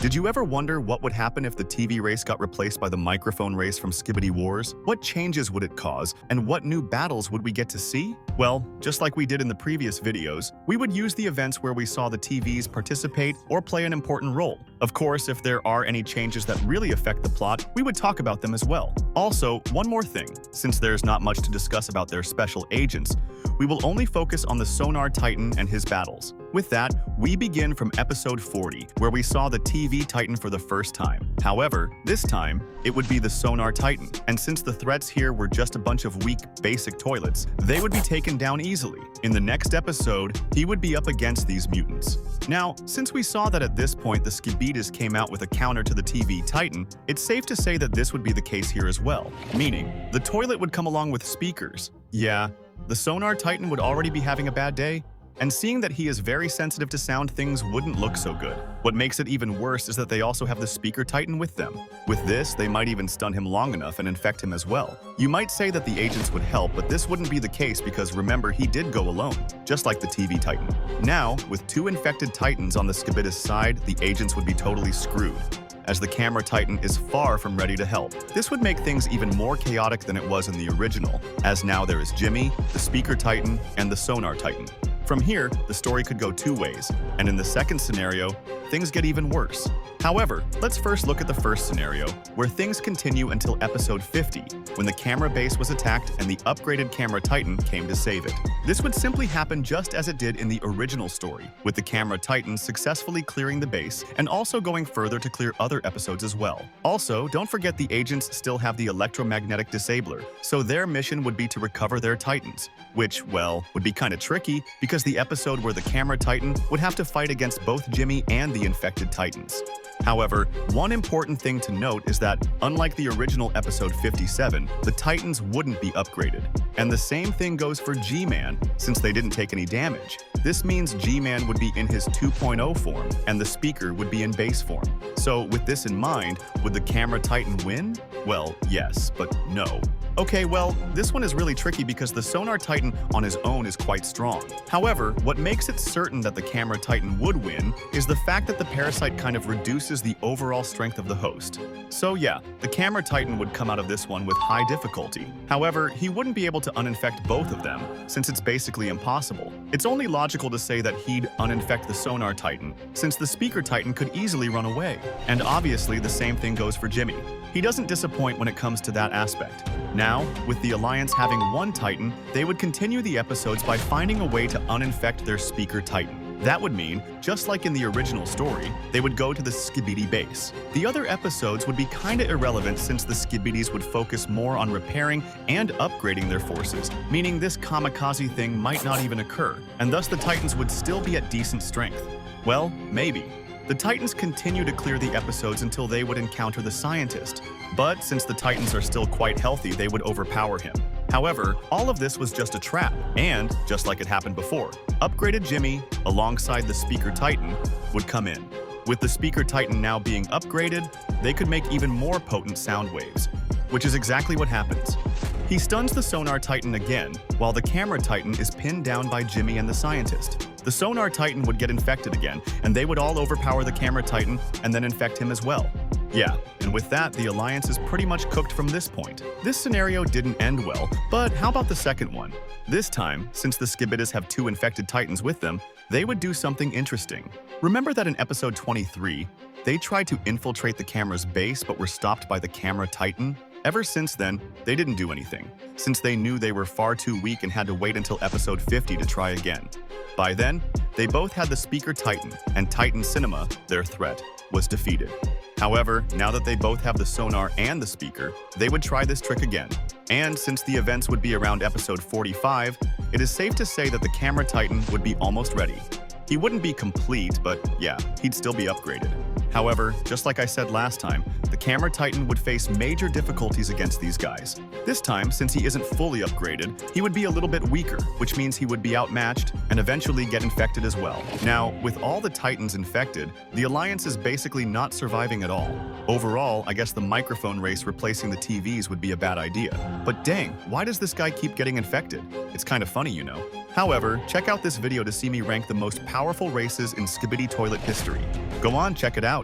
Did you ever wonder what would happen if the TV race got replaced by the microphone race from Skibidi Wars? What changes would it cause, and what new battles would we get to see? Well, just like we did in the previous videos, we would use the events where we saw the TVs participate or play an important role. Of course, if there are any changes that really affect the plot, we would talk about them as well. Also, one more thing, since there's not much to discuss about their special agents, we will only focus on the Sonar Titan and his battles. With that, we begin from episode 40, where we saw the TV Titan for the first time. However, this time, it would be the Sonar Titan, and since the threats here were just a bunch of weak, basic toilets, they would be taken down easily. In the next episode, he would be up against these mutants. Now, since we saw that at this point the Skibidis came out with a counter to the TV Titan, it's safe to say that this would be the case here as well, meaning the toilet would come along with speakers. Yeah, the Sonar Titan would already be having a bad day, and seeing that he is very sensitive to sound, things wouldn't look so good. What makes it even worse is that they also have the Speaker Titan with them. With this, they might even stun him long enough and infect him as well. You might say that the agents would help, but this wouldn't be the case because remember, he did go alone, just like the TV Titan. Now, with two infected Titans on the Skibidis side, the agents would be totally screwed, as the Camera Titan is far from ready to help. This would make things even more chaotic than it was in the original, as now there is Jimmy, the Speaker Titan, and the Sonar Titan. From here, the story could go two ways, and in the second scenario, things get even worse. However, let's first look at the first scenario, where things continue until episode 50, when the camera base was attacked and the upgraded Camera Titan came to save it. This would simply happen just as it did in the original story, with the Camera Titan successfully clearing the base and also going further to clear other episodes as well. Also, don't forget the agents still have the electromagnetic disabler, so their mission would be to recover their Titans, which, well, would be kinda tricky because the episode where the Camera Titan would have to fight against both Jimmy and the infected Titans. However, one important thing to note is that, unlike the original episode 57, the Titans wouldn't be upgraded. And the same thing goes for G-Man, since they didn't take any damage. This means G-Man would be in his 2.0 form, and the Speaker would be in base form. So with this in mind, would the Camera Titan win? Well, yes, but no. Okay, well, this one is really tricky because the Sonar Titan on his own is quite strong. However, what makes it certain that the Camera Titan would win is the fact that the parasite kind of reduces the overall strength of the host. So yeah, the Camera Titan would come out of this one with high difficulty. However, he wouldn't be able to uninfect both of them, since it's basically impossible. It's only logical to say that he'd uninfect the Sonar Titan, since the Speaker Titan could easily run away. And obviously the same thing goes for Jimmy. He doesn't disappoint when it comes to that aspect. Now, with the Alliance having one Titan, they would continue the episodes by finding a way to uninfect their Speaker Titan. That would mean, just like in the original story, they would go to the Skibidi base. The other episodes would be kinda irrelevant since the Skibidis would focus more on repairing and upgrading their forces, meaning this kamikaze thing might not even occur, and thus the Titans would still be at decent strength. Well, maybe. The Titans continue to clear the episodes until they would encounter the scientist, but since the Titans are still quite healthy, they would overpower him. However, all of this was just a trap, and, just like it happened before, upgraded Jimmy, alongside the Speaker Titan, would come in. With the Speaker Titan now being upgraded, they could make even more potent sound waves, which is exactly what happens. He stuns the Sonar Titan again, while the Camera Titan is pinned down by Jimmy and the scientist. The Sonar Titan would get infected again, and they would all overpower the Camera Titan and then infect him as well. Yeah, and with that, the Alliance is pretty much cooked from this point. This scenario didn't end well, but how about the second one? This time, since the Skibidis have two infected Titans with them, they would do something interesting. Remember that in episode 23, they tried to infiltrate the camera's base but were stopped by the Camera Titan? Ever since then, they didn't do anything, since they knew they were far too weak and had to wait until episode 50 to try again. By then, they both had the Speaker Titan, and Titan Cinema, their threat, was defeated. However, now that they both have the Sonar and the Speaker, they would try this trick again. And since the events would be around episode 45, it is safe to say that the Camera Titan would be almost ready. He wouldn't be complete, but yeah, he'd still be upgraded. However, just like I said last time, the Camera Titan would face major difficulties against these guys. This time, since he isn't fully upgraded, he would be a little bit weaker, which means he would be outmatched and eventually get infected as well. Now, with all the Titans infected, the Alliance is basically not surviving at all. Overall, I guess the microphone race replacing the TVs would be a bad idea. But dang, why does this guy keep getting infected? It's kinda funny, you know. However, check out this video to see me rank the most powerful races in Skibidi toilet history. Go on, check it out.